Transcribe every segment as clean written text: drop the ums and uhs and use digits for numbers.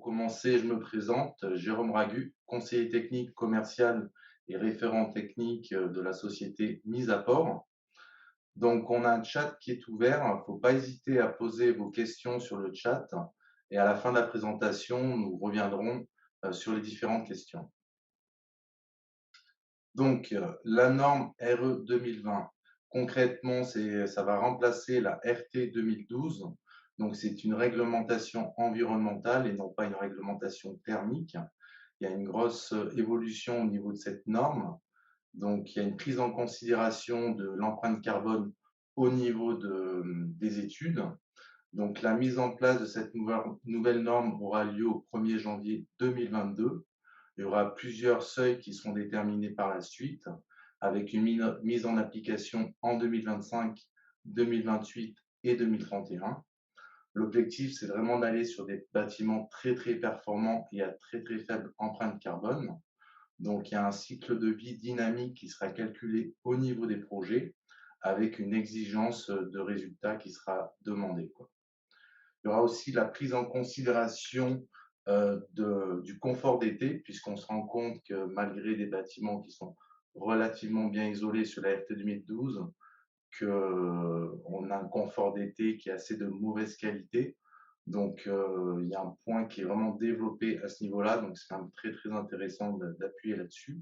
commencer, je me présente, Jérôme Ragu, conseiller technique commercial et référent technique de la société Mise à Port. Donc, on a un chat qui est ouvert. Il ne faut pas hésiter à poser vos questions sur le chat. Et à la fin de la présentation, nous reviendrons sur les différentes questions. Donc, la norme RE 2020, concrètement, ça va remplacer la RT 2012. Donc, c'est une réglementation environnementale et non pas une réglementation thermique. Il y a une grosse évolution au niveau de cette norme. Donc, il y a une prise en considération de l'empreinte carbone au niveau des études. Donc, la mise en place de cette nouvelle norme aura lieu au 1er janvier 2022. Il y aura plusieurs seuils qui seront déterminés par la suite, avec une mise en application en 2025, 2028 et 2031. L'objectif, c'est vraiment d'aller sur des bâtiments très, très performants et à très, très faible empreinte carbone. Donc, il y a un cycle de vie dynamique qui sera calculé au niveau des projets, avec une exigence de résultat qui sera demandée, quoi. Il y aura aussi la prise en considération du confort d'été, puisqu'on se rend compte que malgré des bâtiments qui sont relativement bien isolés sur la RT 2012, qu'on a un confort d'été qui est assez de mauvaise qualité. Donc, il y a un point qui est vraiment développé à ce niveau-là, donc c'est quand même très, très intéressant d'appuyer là-dessus.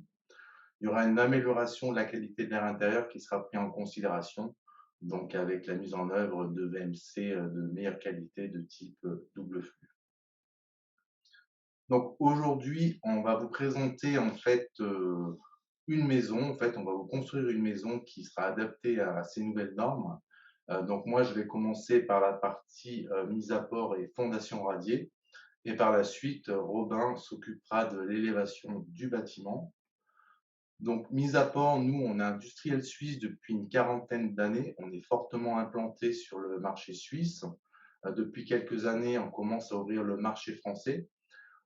Il y aura une amélioration de la qualité de l'air intérieur qui sera prise en considération, donc avec la mise en œuvre de VMC de meilleure qualité de type double flux. Donc aujourd'hui, on va vous présenter en fait une maison. En fait, on va vous construire une maison qui sera adaptée à ces nouvelles normes. Donc moi, je vais commencer par la partie mise à port et fondation radiée. Et par la suite, Robin s'occupera de l'élévation du bâtiment. Donc, mis à part, nous, on est industriel suisse depuis une quarantaine d'années. On est fortement implanté sur le marché suisse. Depuis quelques années, on commence à ouvrir le marché français.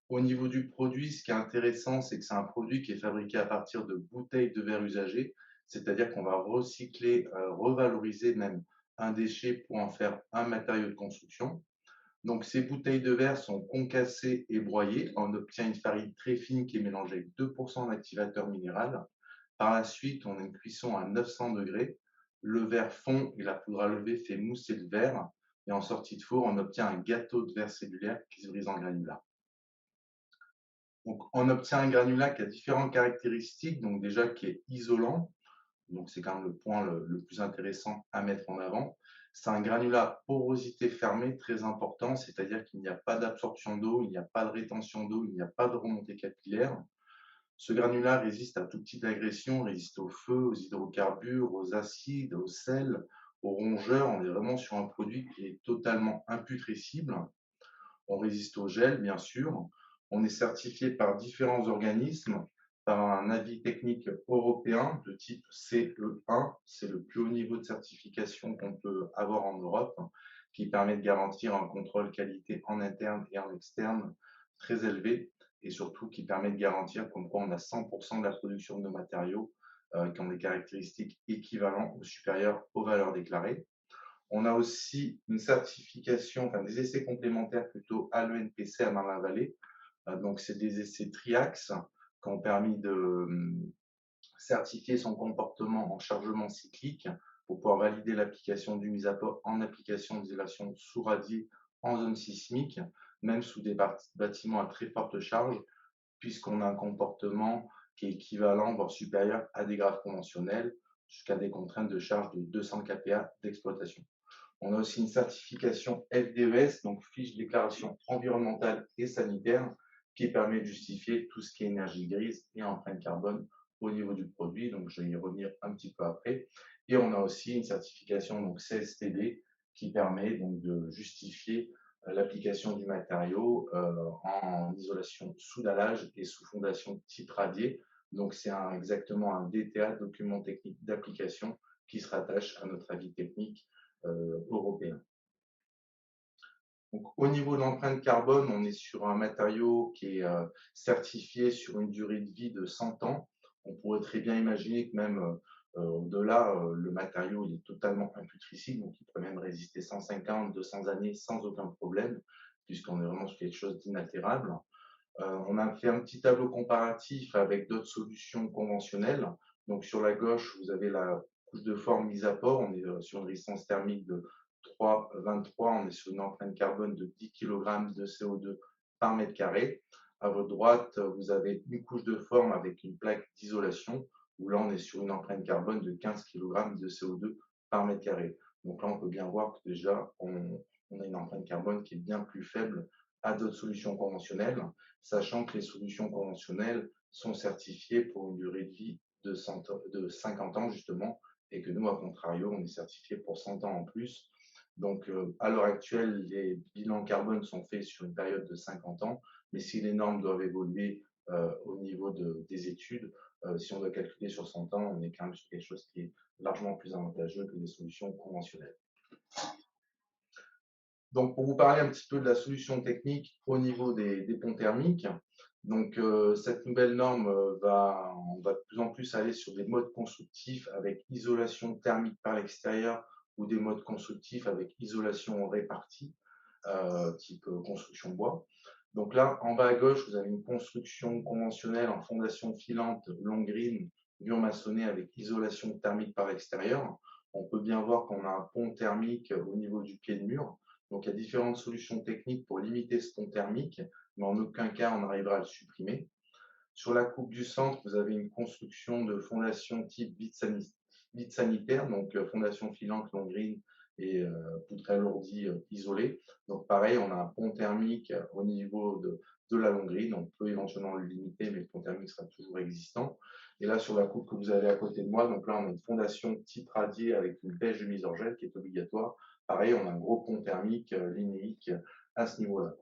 Au niveau du produit, ce qui est intéressant, c'est que c'est un produit qui est fabriqué à partir de bouteilles de verre usagées, c'est-à-dire qu'on va recycler, revaloriser même un déchet pour en faire un matériau de construction. Donc, ces bouteilles de verre sont concassées et broyées. On obtient une farine très fine qui est mélangée avec 2% d'activateur minéral. Par la suite, on a une cuisson à 900 degrés. Le verre fond et la poudre à lever fait mousser le verre. Et en sortie de four, on obtient un gâteau de verre cellulaire qui se brise en granulats. Donc, on obtient un granulat qui a différentes caractéristiques. Donc, déjà, qui est isolant. Donc, c'est quand même le point le plus intéressant à mettre en avant. C'est un granulat porosité fermée très important, c'est-à-dire qu'il n'y a pas d'absorption d'eau, il n'y a pas de rétention d'eau, il n'y a pas de remontée capillaire. Ce granulat résiste à tout type d'agression, résiste au feu, aux hydrocarbures, aux acides, au sel, aux rongeurs. On est vraiment sur un produit qui est totalement imputrescible. On résiste au gel, bien sûr. On est certifié par différents organismes, par un avis technique européen de type CE1. C'est le plus haut niveau de certification qu'on peut avoir en Europe, qui permet de garantir un contrôle qualité en interne et en externe très élevé, et surtout qui permet de garantir comme quoi on a 100% de la production de nos matériaux qui ont des caractéristiques équivalentes ou supérieures aux valeurs déclarées. On a aussi une certification, enfin des essais complémentaires plutôt à l'ENPC à Marne-la-Vallée. Donc, c'est des essais triaxes qui ont permis de certifier son comportement en chargement cyclique pour pouvoir valider l'application du mise à port en application d'isolation sous radier en zone sismique, même sous des bâtiments à très forte charge, puisqu'on a un comportement qui est équivalent, voire supérieur à des graves conventionnels, jusqu'à des contraintes de charge de 200 kPa d'exploitation. On a aussi une certification FDES, donc fiche déclaration environnementale et sanitaire, qui permet de justifier tout ce qui est énergie grise et empreinte carbone au niveau du produit. Donc, je vais y revenir un petit peu après. Et on a aussi une certification donc CSTD qui permet donc de justifier l'application du matériau en isolation sous dallage et sous fondation type radier. Donc, c'est exactement un DTA, document technique d'application, qui se rattache à notre avis technique européen. Donc, au niveau de l'empreinte carbone, on est sur un matériau qui est certifié sur une durée de vie de 100 ans. On pourrait très bien imaginer que même au-delà, le matériau il est totalement imputrescible, donc il peut même résister 150, 200 années sans aucun problème, puisqu'on est vraiment sur quelque chose d'inaltérable. On a fait un petit tableau comparatif avec d'autres solutions conventionnelles. Donc sur la gauche, vous avez la couche de forme mise à port. On est sur une résistance thermique de 3,23. On est sur une empreinte carbone de 10 kg de CO2 par mètre carré. À votre droite, vous avez une couche de forme avec une plaque d'isolation, où là, on est sur une empreinte carbone de 15 kg de CO2 par mètre carré. Donc là, on peut bien voir que déjà, on a une empreinte carbone qui est bien plus faible à d'autres solutions conventionnelles, sachant que les solutions conventionnelles sont certifiées pour une durée de vie de 50 ans, justement, et que nous, à contrario, on est certifié pour 100 ans en plus. Donc, à l'heure actuelle, les bilans carbone sont faits sur une période de 50 ans, mais si les normes doivent évoluer au niveau des études, si on doit calculer sur 100 ans, on est quand même sur quelque chose qui est largement plus avantageux que les solutions conventionnelles. Donc, pour vous parler un petit peu de la solution technique au niveau des ponts thermiques, donc cette nouvelle norme on va de plus en plus aller sur des modes constructifs avec isolation thermique par l'extérieur ou des modes constructifs avec isolation répartie, type construction bois. Donc là, en bas à gauche, vous avez une construction conventionnelle en fondation filante long green, mur maçonné avec isolation thermique par l'extérieur. On peut bien voir qu'on a un pont thermique au niveau du pied de mur. Donc il y a différentes solutions techniques pour limiter ce pont thermique, mais en aucun cas on arrivera à le supprimer. Sur la coupe du centre, vous avez une construction de fondation type vide sanitaire, donc fondation filante long green et poutre alourdie isolée. Donc pareil, on a un pont thermique au niveau de la long green. On peut éventuellement le limiter, mais le pont thermique sera toujours existant. Et là, sur la coupe que vous avez à côté de moi, donc là, on a une fondation type radier avec une bêche de mise en gel qui est obligatoire. Pareil, on a un gros pont thermique linéique à ce niveau-là.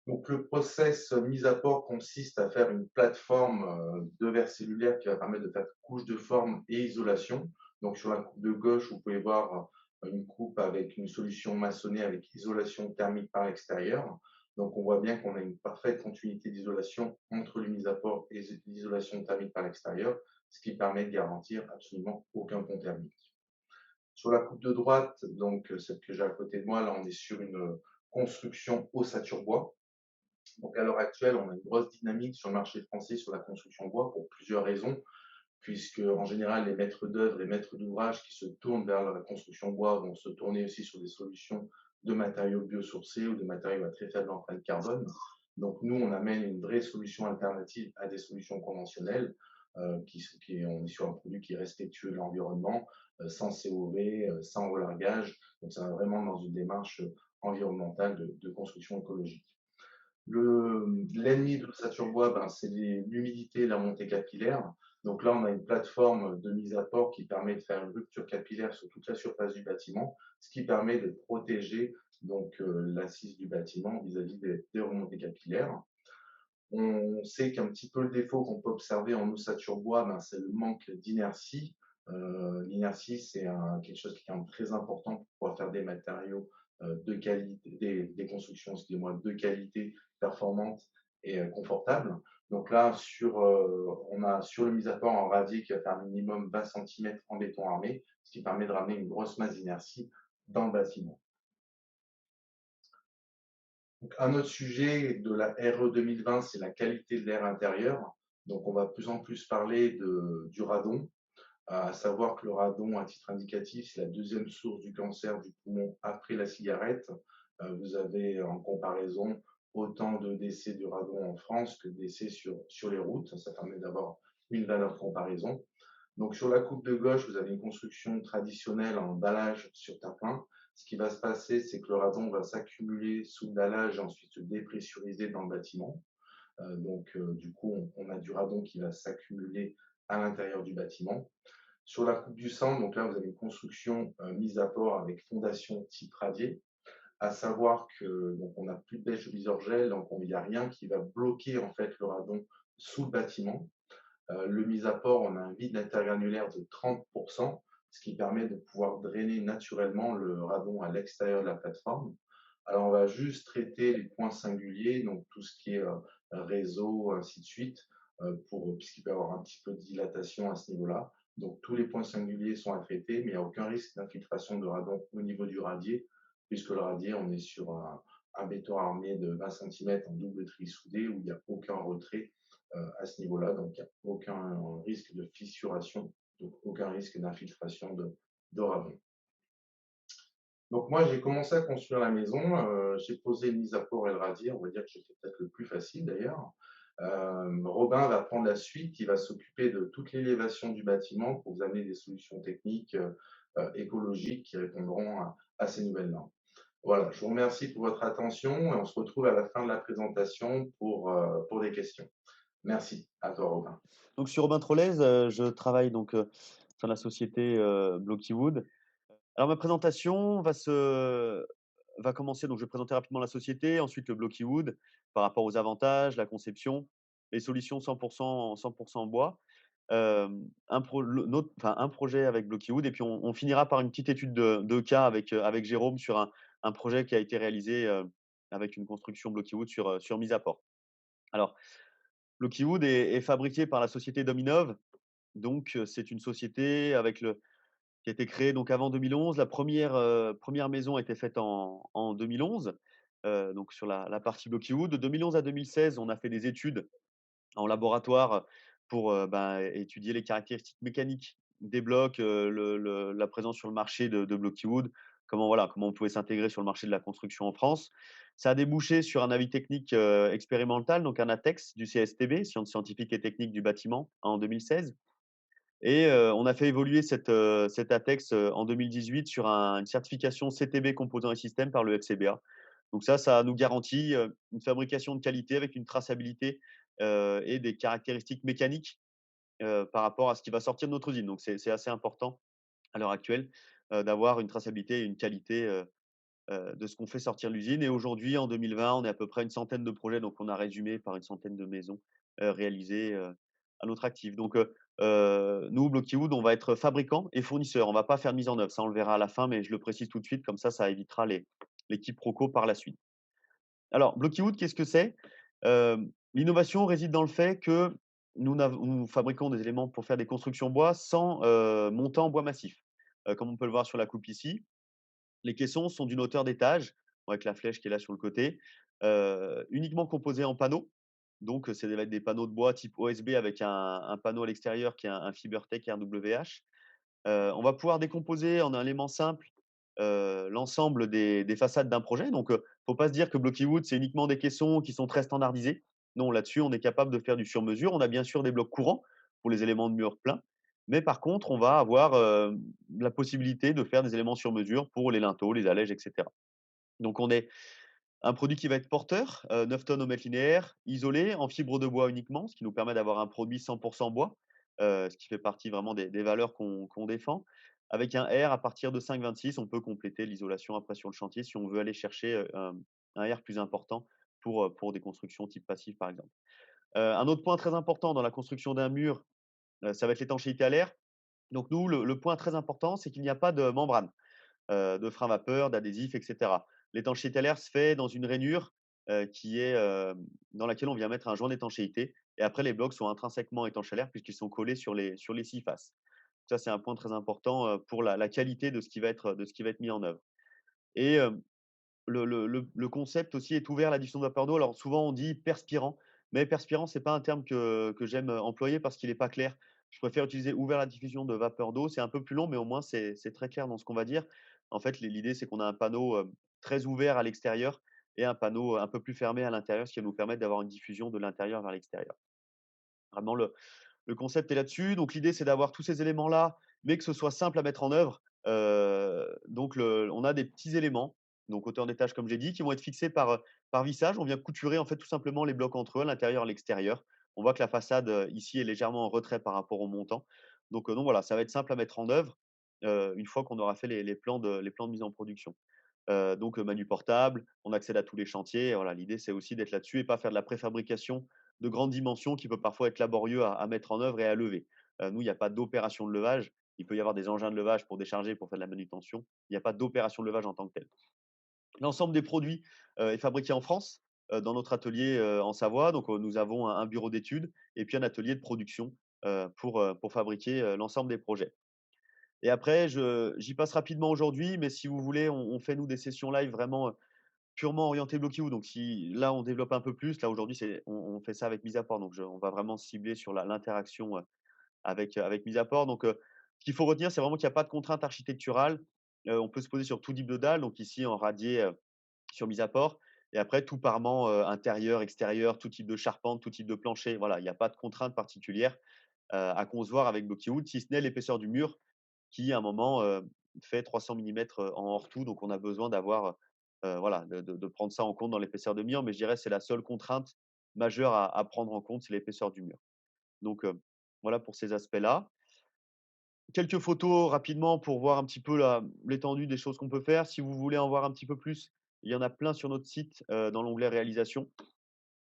Donc, le process mise à port consiste à faire une plateforme de verre cellulaire qui va permettre de faire couche de forme et isolation. Donc, sur la coupe de gauche, vous pouvez voir une coupe avec une solution maçonnée avec isolation thermique par l'extérieur. Donc, on voit bien qu'on a une parfaite continuité d'isolation entre les mises à port et l'isolation thermique par l'extérieur, ce qui permet de garantir absolument aucun pont thermique. Sur la coupe de droite, donc celle que j'ai à côté de moi, là, on est sur une construction ossature bois. Donc à l'heure actuelle, on a une grosse dynamique sur le marché français sur la construction bois pour plusieurs raisons, puisque en général, les maîtres d'œuvre et maîtres d'ouvrage qui se tournent vers la construction bois vont se tourner aussi sur des solutions de matériaux biosourcés ou de matériaux à très faible empreinte carbone. Donc nous, on amène une vraie solution alternative à des solutions conventionnelles, on est sur un produit qui est respectueux de l'environnement, sans COV, sans relargage. Donc ça va vraiment dans une démarche environnementale de construction écologique. L'ennemi de l'ossature bois, c'est l'humidité et la montée capillaire. Donc là, on a une plateforme de mise à port qui permet de faire une rupture capillaire sur toute la surface du bâtiment, ce qui permet de protéger donc l'assise du bâtiment vis-à-vis des remontées capillaires. On sait qu'un petit peu le défaut qu'on peut observer en ossature bois, c'est le manque d'inertie. L'inertie, c'est quelque chose qui est quand même très important pour pouvoir faire des matériaux de qualité, des constructions, excusez-moi, de qualité, performantes et confortables. Donc là, on a sur le mise à port en radier qui va faire un minimum 20 cm en béton armé, ce qui permet de ramener une grosse masse d'inertie dans le bâtiment. Donc, un autre sujet de la RE 2020, c'est la qualité de l'air intérieur. Donc, on va de plus en plus parler du radon, à savoir que le radon, à titre indicatif, c'est la deuxième source du cancer du poumon après la cigarette. Vous avez en comparaison autant de décès du radon en France que de décès sur les routes. Ça permet d'avoir une valeur de comparaison. Donc, sur la coupe de gauche, vous avez une construction traditionnelle en dallage sur terre-plein. Ce qui va se passer, c'est que le radon va s'accumuler sous le dallage et ensuite se dépressuriser dans le bâtiment. Du coup, on a du radon qui va s'accumuler à l'intérieur du bâtiment. Sur la coupe du centre, donc là, vous avez une construction mise à port avec fondation type radier, à savoir que donc on n'a plus de bêche de bisorgel, donc il n'y a rien qui va bloquer en fait le radon sous le bâtiment. Le mise à port, on a un vide intergranulaire de 30%, ce qui permet de pouvoir drainer naturellement le radon à l'extérieur de la plateforme. Alors, on va juste traiter les points singuliers, donc tout ce qui est réseau, ainsi de suite, puisqu'il peut y avoir un petit peu de dilatation à ce niveau-là. Donc, tous les points singuliers sont à traiter, mais il n'y a aucun risque d'infiltration de radon au niveau du radier, puisque le radier, on est sur un béton armé de 20 centimètres en double tri soudé où il n'y a aucun retrait à ce niveau-là, donc il n'y a aucun risque de fissuration, donc aucun risque d'infiltration de radon. Donc moi, j'ai commencé à construire la maison, j'ai posé une mise à port et le radier, on va dire que c'était peut-être le plus facile d'ailleurs. Robin va prendre la suite, il va s'occuper de toute l'élévation du bâtiment pour vous amener des solutions techniques écologiques qui répondront à ces nouvelles normes. Voilà, je vous remercie pour votre attention et on se retrouve à la fin de la présentation pour des questions. Merci, à toi Robin. Donc, je suis Robin Trollez, je travaille donc sur la société Blockywood. Alors, ma présentation va commencer. Donc, je vais présenter rapidement la société, ensuite le Blockywood par rapport aux avantages, la conception, les solutions 100%, 100% en bois, un projet avec Blockywood, et puis on finira par une petite étude de cas avec Jérôme sur un projet qui a été réalisé avec une construction Blockywood sur mise à port. Alors, Blockywood est fabriqué par la société Dominov. Donc, c'est une société qui a été créée donc avant 2011. La première maison a été faite en 2011, donc sur la partie Blockywood. De 2011 à 2016, on a fait des études en laboratoire pour étudier les caractéristiques mécaniques des blocs, la présence sur le marché de Blockywood, comment on pouvait s'intégrer sur le marché de la construction en France. Ça a débouché sur un avis technique expérimental, donc un ATEX du CSTB, Sciences scientifiques et techniques du bâtiment, en 2016. Et on a fait évoluer cet ATEX en 2018 sur une certification CTB composants et systèmes par le FCBA. Donc ça nous garantit une fabrication de qualité avec une traçabilité et des caractéristiques mécaniques par rapport à ce qui va sortir de notre usine. Donc c'est assez important à l'heure actuelle d'avoir une traçabilité et une qualité de ce qu'on fait sortir de l'usine. Et aujourd'hui, en 2020, on est à peu près une centaine de projets, donc on a résumé par une centaine de maisons réalisées à notre actif. Donc nous, Blockywood, on va être fabricant et fournisseur. On ne va pas faire de mise en œuvre. Ça, on le verra à la fin, mais je le précise tout de suite, comme ça évitera les quiproquos par la suite. Alors, Blockywood, qu'est-ce que c'est? L'innovation réside dans le fait que nous fabriquons des éléments pour faire des constructions bois sans montant en bois massif. Comme on peut le voir sur la coupe ici, les caissons sont d'une hauteur d'étage, avec la flèche qui est là sur le côté, uniquement composés en panneaux. Donc, c'est des panneaux de bois type OSB avec un panneau à l'extérieur qui est un Fibertech RWH. On va pouvoir décomposer en un élément simple l'ensemble des façades d'un projet. Donc, il ne faut pas se dire que Blockywood, c'est uniquement des caissons qui sont très standardisés. Non, là-dessus, on est capable de faire du sur-mesure. On a bien sûr des blocs courants pour les éléments de mur pleins. Mais par contre, on va avoir la possibilité de faire des éléments sur mesure pour les linteaux, les allèges, etc. Donc, on est un produit qui va être porteur, 9 tonnes au mètre linéaire, isolé, en fibre de bois uniquement, ce qui nous permet d'avoir un produit 100% bois, ce qui fait partie vraiment des valeurs qu'on défend. Avec un R à partir de 5,26, on peut compléter l'isolation après sur le chantier si on veut aller chercher un R plus important pour des constructions type passif, par exemple. Un autre point très important dans la construction d'un mur, ça va être l'étanchéité à l'air. Donc nous, le point très important, c'est qu'il n'y a pas de membrane de frein vapeur, d'adhésif, etc. L'étanchéité à l'air se fait dans une rainure qui est dans laquelle on vient mettre un joint d'étanchéité. Et après, les blocs sont intrinsèquement étanches à l'air puisqu'ils sont collés sur les 6 faces. Ça, c'est un point très important pour la qualité de ce qui va être mis en œuvre. Et le concept aussi est ouvert à la diffusion de vapeur d'eau. Alors souvent, on dit perspirant, mais perspirant, c'est pas un terme que j'aime employer parce qu'il n'est pas clair. Je préfère utiliser ouvert à la diffusion de vapeur d'eau. C'est un peu plus long, mais au moins, c'est très clair dans ce qu'on va dire. En fait, l'idée, c'est qu'on a un panneau très ouvert à l'extérieur et un panneau un peu plus fermé à l'intérieur, ce qui va nous permettre d'avoir une diffusion de l'intérieur vers l'extérieur. Vraiment, le concept est là-dessus. Donc, l'idée, c'est d'avoir tous ces éléments-là, mais que ce soit simple à mettre en œuvre. Donc, on a des petits éléments, donc hauteur d'étage, comme j'ai dit, qui vont être fixés par vissage. On vient couturer en fait tout simplement les blocs entre eux, à l'intérieur et à l'extérieur. On voit que la façade ici est légèrement en retrait par rapport au montant. Donc voilà, ça va être simple à mettre en œuvre une fois qu'on aura fait les plans de mise en production. Donc manu portable, on accède à tous les chantiers. Et voilà, l'idée, c'est aussi d'être là-dessus et pas faire de la préfabrication de grandes dimensions qui peut parfois être laborieux à mettre en œuvre et à lever. Nous, il n'y a pas d'opération de levage. Il peut y avoir des engins de levage pour décharger, pour faire de la manutention. Il n'y a pas d'opération de levage en tant que telle. L'ensemble des produits est fabriqué en France, dans notre atelier en Savoie. Donc, nous avons un bureau d'études et puis un atelier de production pour fabriquer l'ensemble des projets. et après j'y passe rapidement aujourd'hui, mais si vous voulez, on fait nous des sessions live vraiment, purement orientées Blocky-Wood. Donc si là, on développe un peu plus, là aujourd'hui, on fait ça avec Mise-à-Port, donc on va vraiment cibler sur l'interaction, avec Mise-à-Port. Donc ce qu'il faut retenir, c'est vraiment qu'il y a pas de contrainte architecturale. On peut se poser sur tout type de dalle, donc ici en radier, sur Mise-à-Port, et après tout parement, intérieur, extérieur, tout type de charpente, tout type de plancher. Voilà, il y a pas de contrainte particulière, à concevoir avec Blocky-Wood, si ce n'est l'épaisseur du mur qui, à un moment, fait 300 millimètres en hors-tout. Donc on a besoin d'avoir, voilà, de prendre ça en compte dans l'épaisseur de mur, mais je dirais c'est la seule contrainte majeure à prendre en compte, c'est l'épaisseur du mur. Donc voilà pour ces aspects-là. Quelques photos rapidement pour voir un petit peu l'étendue des choses qu'on peut faire. Si vous voulez en voir un petit peu plus, il y en a plein sur notre site, dans l'onglet réalisation.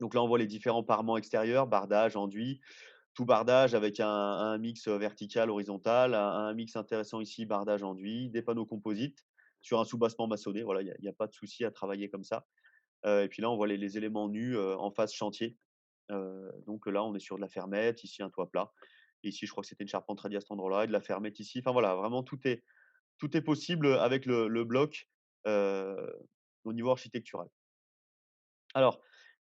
Donc là, on voit les différents parements extérieurs, bardage, enduit, tout bardage avec un mix, vertical, horizontal, un mix intéressant ici, bardage, enduit, des panneaux composites sur un soubassement maçonné. Voilà, il y a pas de souci à travailler comme ça. Et puis là, on voit les éléments nus, en face chantier. Donc là, on est sur de la fermette, ici un toit plat. Et ici, je crois que c'était une charpente radiée à cet endroit-là et de la fermette ici. Enfin voilà, vraiment tout est possible, avec le bloc, heu, au niveau architectural. Alors,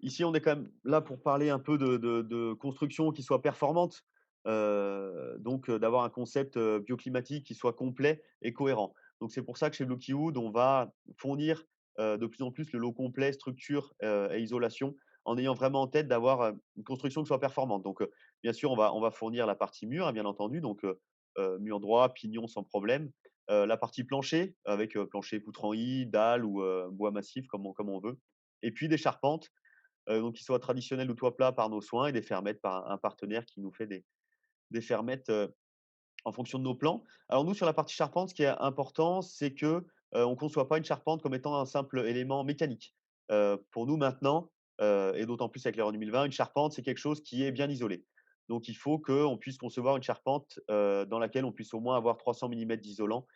ici, on est quand même là pour parler un peu de construction qui soit performante, donc d'avoir un concept, bioclimatique qui soit complet et cohérent. Donc c'est pour ça que chez Blocky-Wood, on va fournir, de plus en plus le lot complet, structure, et isolation, en ayant vraiment en tête d'avoir, une construction qui soit performante. Donc bien sûr, on va fournir la partie mur, hein, bien entendu, donc mur droit, pignon sans problème. La partie plancher avec, plancher poutre en I, dalle ou bois massif comme on veut, et puis des charpentes, donc qui soient traditionnelles ou toit plat par nos soins, et des fermettes par un partenaire qui nous fait des fermettes, en fonction de nos plans. Alors nous, sur la partie charpente, ce qui est important, c'est que, on ne conçoit pas une charpente comme étant un simple élément mécanique. Pour nous maintenant, et d'autant plus avec l'Euro 2020, une charpente, c'est quelque chose qui est bien isolé. Donc il faut qu'on puisse concevoir une charpente, dans laquelle on puisse au moins avoir 300 millimètres d'isolant,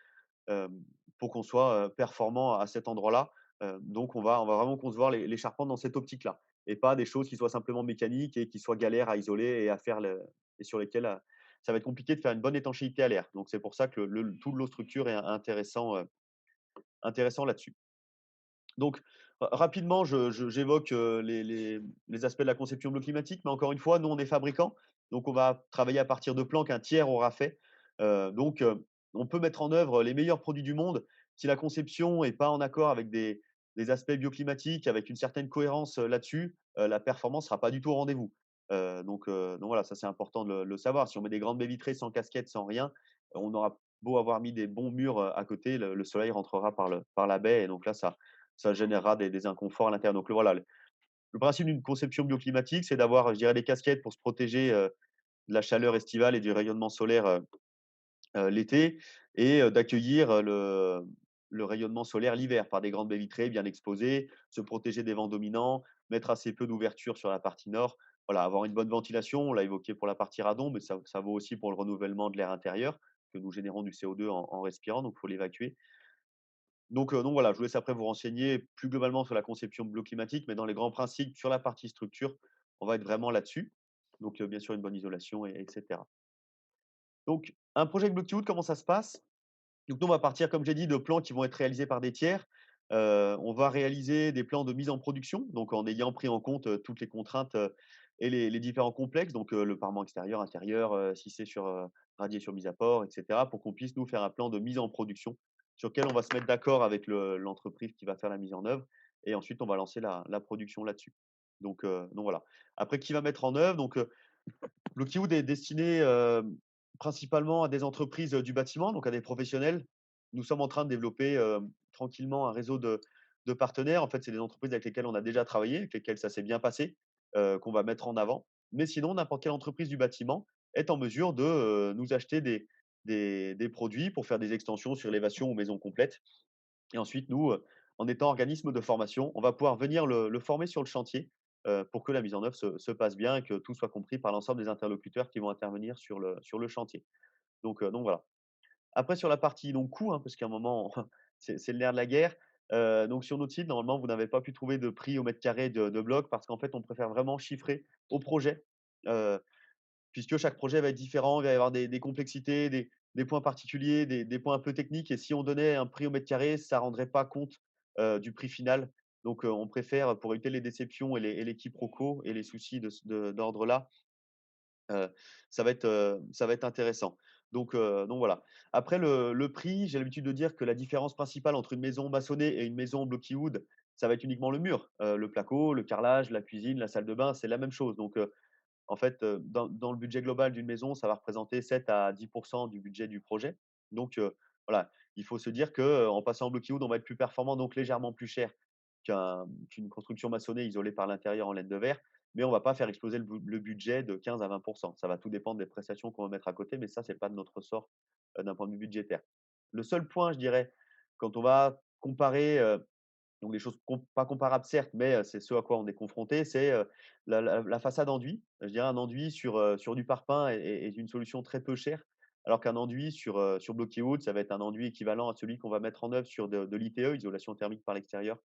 pour qu'on soit, performant à cet endroit-là. Donc on va vraiment concevoir les charpentes dans cette optique-là, et pas des choses qui soient simplement mécaniques et qui soient galères à isoler et à faire et sur lesquelles, ça va être compliqué de faire une bonne étanchéité à l'air. Donc c'est pour ça que tout de l'eau structure est intéressant, intéressant là-dessus. Donc, rapidement, j'évoque, les aspects de la conception bioclimatique, mais encore une fois, nous, on est fabricants, donc on va travailler à partir de plans qu'un tiers aura fait. Donc, on peut mettre en œuvre les meilleurs produits du monde. Si la conception est pas en accord avec des aspects bioclimatiques, avec une certaine cohérence, là-dessus, la performance sera pas du tout au rendez-vous. Donc voilà, ça, c'est important de le savoir. Si on met des grandes baies vitrées sans casquette, sans rien, on aura beau avoir mis des bons murs, à côté, le soleil rentrera par la baie, et donc là, ça générera des inconforts à l'intérieur. Donc voilà, le principe d'une conception bioclimatique, c'est d'avoir, je dirais, des casquettes pour se protéger, de la chaleur estivale et du rayonnement solaire, l'été, et d'accueillir, le rayonnement solaire l'hiver par des grandes baies vitrées bien exposées, se protéger des vents dominants, mettre assez peu d'ouverture sur la partie nord. Voilà, avoir une bonne ventilation, on l'a évoqué pour la partie radon, mais ça vaut aussi pour le renouvellement de l'air intérieur, que nous générons du CO2 en respirant, donc il faut l'évacuer. Donc voilà, je vous laisse après vous renseigner plus globalement sur la conception bioclimatique, mais dans les grands principes sur la partie structure, on va être vraiment là-dessus. Donc bien sûr, une bonne isolation, et etc. Donc un projet avec Blockwood, comment ça se passe? Donc nous, on va partir, comme j'ai dit, de plans qui vont être réalisés par des tiers. On va réaliser des plans de mise en production, donc en ayant pris en compte, toutes les contraintes, et les différents complexes, donc le parement extérieur, intérieur, si c'est sur, radier sur mise à port, et cetera, pour qu'on puisse nous faire un plan de mise en production sur lequel on va se mettre d'accord avec l'entreprise qui va faire la mise en œuvre, et ensuite on va lancer la production là-dessus. Donc voilà. Après, qui va mettre en œuvre? Donc Lockheed est destiné, principalement à des entreprises, du bâtiment, donc à des professionnels. Nous sommes en train de développer, tranquillement un réseau de partenaires. En fait, c'est des entreprises avec lesquelles on a déjà travaillé, avec lesquelles ça s'est bien passé, qu'on va mettre en avant. Mais sinon, n'importe quelle entreprise du bâtiment est en mesure de, nous acheter des produits pour faire des extensions sur élévation ou maison complète. Et ensuite, nous, en étant organisme de formation, on va pouvoir venir le former sur le chantier, pour que la mise en œuvre se passe bien et que tout soit compris par l'ensemble des interlocuteurs qui vont intervenir sur le chantier. Donc voilà. Après, sur la partie donc coût, hein, parce qu'à un moment, c'est le nerf de la guerre. Donc sur notre site, normalement, vous n'avez pas pu trouver de prix au mètre carré de bloc, parce qu'en fait, on préfère vraiment chiffrer au projet. Heu puisque chaque projet va être différent, il va y avoir des complexités, des points particuliers, des points un peu techniques et si on donnait un prix au mètre carré, ça ne rendrait pas compte, du prix final. Donc, on préfère pour éviter les déceptions et les quiproquos et les soucis d'ordre là, Heu, ça va être intéressant. Donc voilà. Après le prix, j'ai l'habitude de dire que la différence principale entre une maison maçonnée et une maison blocky wood, ça va être uniquement le mur. Le placo, le carrelage, la cuisine, la salle de bain, c'est la même chose. Donc en fait, dans le budget global d'une maison, ça va représenter 7 à 10 du budget du projet. Donc voilà, il faut se dire qu'en passant en blocky wood, on va être plus performant, donc légèrement plus cher qu'une construction maçonnée isolée par l'intérieur en laine de verre. Mais on va pas faire exploser le budget de 15 à 20. Ça va tout dépendre des prestations qu'on va mettre à côté, mais ça, c'est pas de notre ressort, d'un point de vue budgétaire. Le seul point, je dirais, quand on va comparer, donc des choses pas comparables certes, mais c'est ce à quoi on est confronté, c'est, la façade enduit. Je dirais un enduit sur du parpaing est une solution très peu chère, alors qu'un enduit sur blocky wood, ça va être un enduit équivalent à celui qu'on va mettre en œuvre sur de l'ITE, isolation thermique par l'extérieur.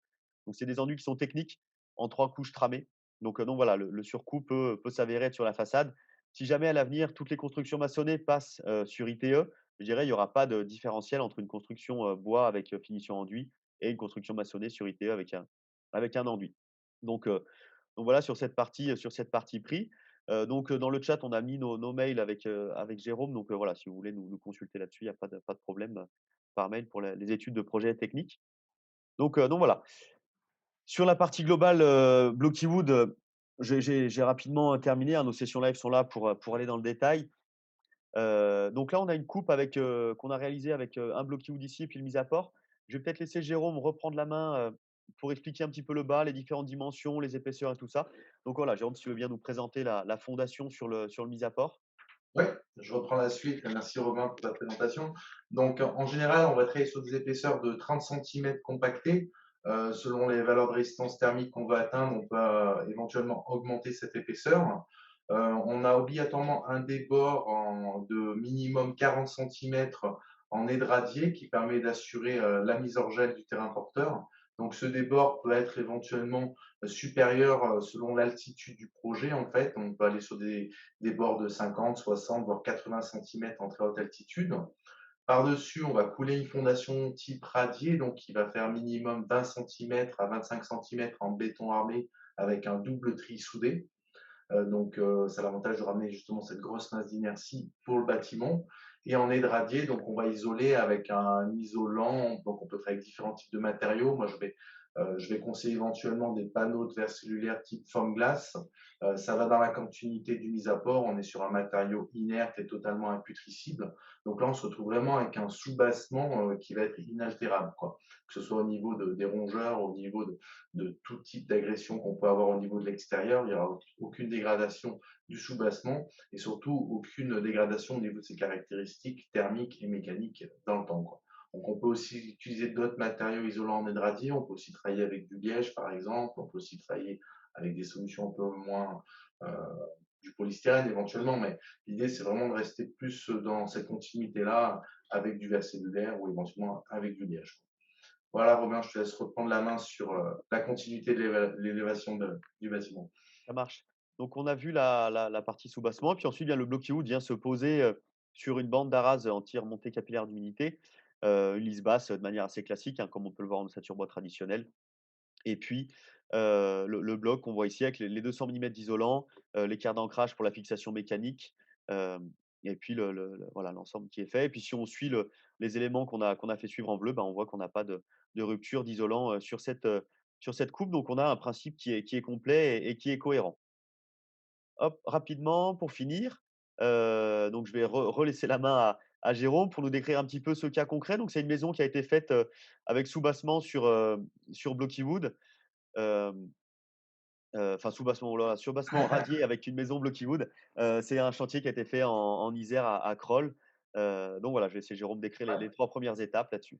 Donc c'est des enduits qui sont techniques, en 3 couches tramées. Donc voilà, le surcoût peut s'avérer être sur la façade. Si jamais à l'avenir, toutes les constructions maçonnées passent, sur ITE, je dirais, il y aura pas de différentiel entre une construction, bois avec, finition enduit et une construction maçonnée sur ITE avec un enduit. Donc heu, donc voilà sur cette partie prix. Dans le chat, on a mis nos mails avec Jérôme. Voilà, si vous voulez nous consulter là-dessus, il y a pas de problème, par mail pour les études de projet techniques. Donc voilà. Sur la partie globale, Blockywood, j'ai rapidement terminé, hein. Nos sessions live sont là pour aller dans le détail. Donc là, on a une coupe qu'on a réalisée avec, un Blockywood ici et puis le mise à port. Je vais peut-être laisser Jérôme reprendre la main, pour expliquer un petit peu le bas, les différentes dimensions, les épaisseurs et tout ça. Donc voilà, Jérôme, si tu veux bien nous présenter la fondation sur le mise à port. Oui, je reprends la suite. Merci Robin pour ta présentation. Donc, en général, on va travailler sur des épaisseurs de 30 centimètres compactés. Selon les valeurs de résistance thermique qu'on va atteindre, on peut éventuellement augmenter cette épaisseur. On a obligatoirement un débord de minimum 40 centimètres en édradier qui permet d'assurer la mise hors gel du terrain porteur. Donc, ce débord peut être éventuellement supérieur selon l'altitude du projet. En fait, on peut aller sur des bords de 50, 60, voire 80 centimètres en très haute altitude. Par-dessus, on va couler une fondation type radier, donc qui va faire minimum 20 centimètres à 25 centimètres en béton armé avec un double tri soudé. Ça a l'avantage de ramener justement cette grosse masse d'inertie pour le bâtiment. Et en aide radier, donc on va isoler avec un isolant. Donc on peut faire avec différents types de matériaux. Moi, je vais conseiller éventuellement des panneaux de verre cellulaire type foam glass. Ça va dans la continuité du mise à port. On est sur un matériau inerte et totalement imputrescible. Donc là, on se retrouve vraiment avec un soubassement qui va être inaltérable, quoi. Que ce soit au niveau des rongeurs, au niveau de tout type d'agression qu'on peut avoir au niveau de l'extérieur. Il n'y aura aucune dégradation du soubassement et surtout aucune dégradation au niveau de ses caractéristiques thermiques et mécaniques dans le temps, quoi. Donc, on peut aussi utiliser d'autres matériaux isolants en hydradier. On peut aussi travailler avec du liège, par exemple. On peut aussi travailler avec des solutions un peu moins euh, du polystyrène éventuellement, mais l'idée c'est vraiment de rester plus dans cette continuité-là avec du verre cellulaire ou éventuellement avec du liège. Voilà, Robin, je te laisse reprendre la main sur la continuité de l'élévation du bâtiment. Ça marche. Donc on a vu la partie soubassement, puis ensuite vient le blocky wood vient se poser, sur une bande d'arase anti-remontée capillaire d'humidité, une lisse basse, de manière assez classique, hein, comme on peut le voir en ossature bois traditionnelle. Et puis, le bloc qu'on voit ici avec les 200 millimètres d'isolant, l'équerre d'ancrage pour la fixation mécanique, hem et puis voilà l'ensemble qui est fait et puis si on suit les éléments qu'on a fait suivre en bleu, on voit qu'on n'a pas de rupture d'isolant, sur cette coupe donc on a un principe qui est complet et qui est cohérent. Hop, rapidement pour finir, donc je vais relaisser la main à Jérôme pour nous décrire un petit peu ce cas concret. Donc c'est une maison qui a été faite, avec soubassement sur Blocky Wood, hem enfin soubassement, oh là là, surbassement radié avec une maison blocky wood. C'est un chantier qui a été fait en Isère à Crolles. Donc voilà, je vais laisser Jérôme décrire les 3 premières étapes là-dessus.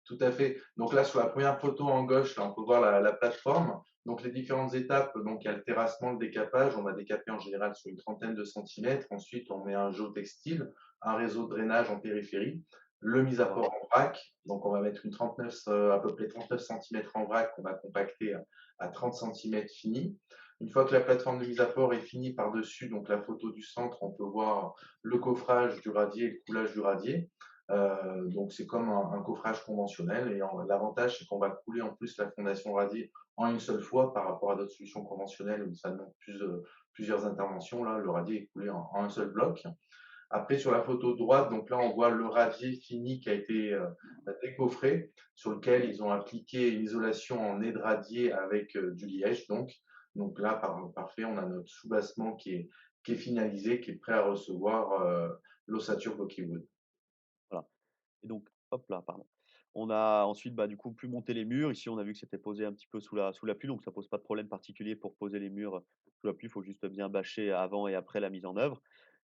Tout à fait. Donc là, sur la première photo en gauche, là, on peut voir la plateforme. Donc les différentes étapes, donc il y a le terrassement, le décapage. On va décaper en général sur une trentaine de centimètres. Ensuite, on met un géotextile, un réseau de drainage en périphérie, le mise à Ouais, port en vrac. Donc on va mettre une 39, à peu près 39 centimètres en vrac qu'on va compacter à 30 centimètres fini. Une fois que la plateforme de mise à port est finie par-dessus, donc la photo du centre, on peut voir le coffrage du radier et le coulage du radier. Donc c'est comme un coffrage conventionnel et l'avantage, c'est qu'on va couler en plus la fondation radier en une seule fois par rapport à d'autres solutions conventionnelles où ça demande plusieurs interventions. Là, le radier est coulé en un seul bloc. Après, sur la photo de droite, donc là, on voit le radier fini qui a été décoffré, sur lequel ils ont appliqué une isolation en nez de radier avec du liège. Donc là, parfait, on a notre soubassement qui est finalisé, qui est prêt à recevoir l'ossature Blocklywood. Voilà. Et donc, hop là, pardon. On a ensuite, bah, du coup, pu monter les murs. Ici, on a vu que c'était posé un petit peu sous la pluie, donc ça pose pas de problème particulier pour poser les murs sous la pluie. Il faut juste bien bâcher avant et après la mise en œuvre.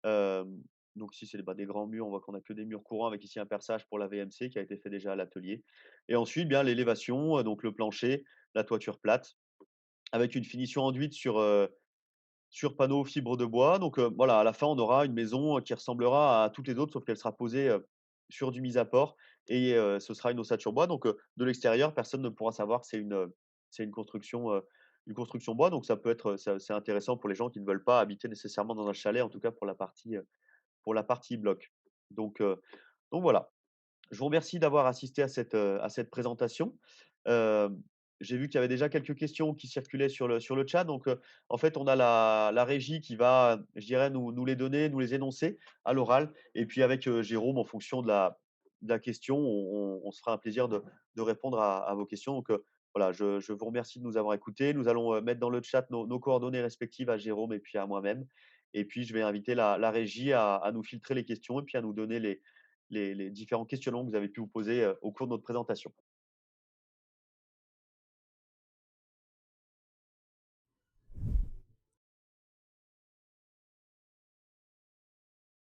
Hem, donc ici, c'est, bah, des grands murs. On voit qu'on a que des murs courants avec ici un perçage pour la VMC qui a été fait déjà à l'atelier. Et ensuite, bien l'élévation, donc le plancher, la toiture plate avec une finition enduite sur panneaux fibre de bois. Donc, voilà, à la fin, on aura une maison qui ressemblera à toutes les autres, sauf qu'elle sera posée, sur du mise-à-port et ce sera une ossature bois. Donc, de l'extérieur, personne ne pourra savoir que c'est une construction bois. Donc ça peut être, c'est intéressant pour les gens qui ne veulent pas habiter nécessairement dans un chalet, en tout cas pour la partie bloc. Donc, heu, donc voilà. Je vous remercie d'avoir assisté à cette présentation. Hem, j'ai vu qu'il y avait déjà quelques questions qui circulaient sur le chat. Donc, en fait, on a la régie qui va, je dirais, nous les donner, nous les énoncer à l'oral et puis avec, Jérôme, en fonction de la question, on se fera un plaisir de répondre à vos questions. Donc, voilà, je vous remercie de nous avoir écoutés. Nous allons, mettre dans le chat nos coordonnées respectives à Jérôme et puis à moi-même et puis je vais inviter la régie à nous filtrer les questions et puis à nous donner les différents questionnements que vous avez pu vous poser, au cours de notre présentation.